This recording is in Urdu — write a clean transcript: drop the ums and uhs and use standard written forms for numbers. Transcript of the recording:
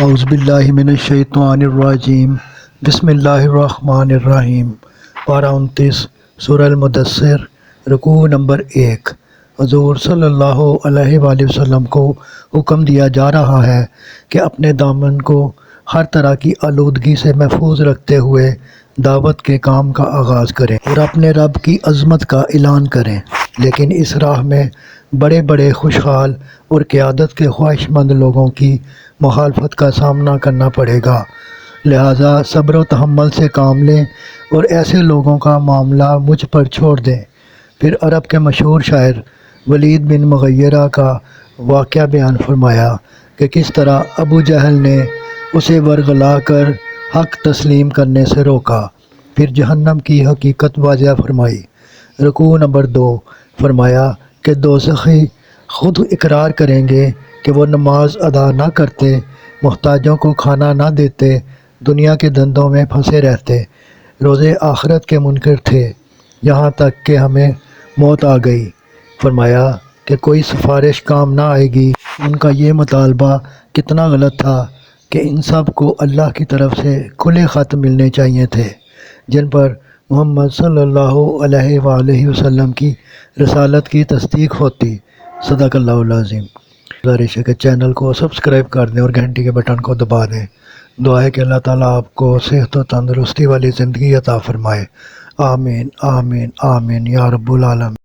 اعوذ باللہ من الشیطان الرجیم بسم اللہ الرحمن الرحیم پارہ 29 سورہ المدثر رکوع نمبر 1۔ حضور صلی اللہ علیہ وآلہ وسلم کو حکم دیا جا رہا ہے کہ اپنے دامن کو ہر طرح کی آلودگی سے محفوظ رکھتے ہوئے دعوت کے کام کا آغاز کریں اور اپنے رب کی عظمت کا اعلان کریں، لیکن اس راہ میں بڑے بڑے خوشحال اور قیادت کے خواہش مند لوگوں کی مخالفت کا سامنا کرنا پڑے گا، لہٰذا صبر و تحمل سے کام لیں اور ایسے لوگوں کا معاملہ مجھ پر چھوڑ دیں۔ پھر عرب کے مشہور شاعر ولید بن مغیرہ کا واقعہ بیان فرمایا کہ کس طرح ابو جہل نے اسے ورغلا کر حق تسلیم کرنے سے روکا، پھر جہنم کی حقیقت واضح فرمائی۔ رکوع نمبر 2 فرمایا کہ دوزخی خود اقرار کریں گے کہ وہ نماز ادا نہ کرتے، محتاجوں کو کھانا نہ دیتے، دنیا کے دھندوں میں پھنسے رہتے، روز آخرت کے منکر تھے، یہاں تک کہ ہمیں موت آ گئی۔ فرمایا کہ کوئی سفارش کام نہ آئے گی۔ ان کا یہ مطالبہ کتنا غلط تھا کہ ان سب کو اللہ کی طرف سے کھلے خط ملنے چاہیے تھے جن پر محمد صلی اللہ علیہ وآلہ وسلم کی رسالت کی تصدیق ہوتی۔ صدق اللہ العظیم۔ گزارش ہے کہ چینل کو سبسکرائب کر دیں اور گھنٹی کے بٹن کو دبا دیں۔ دعا ہے کہ اللہ تعالیٰ آپ کو صحت و تندرستی والی زندگی عطا فرمائے۔ آمین آمین آمین یا رب العالمین۔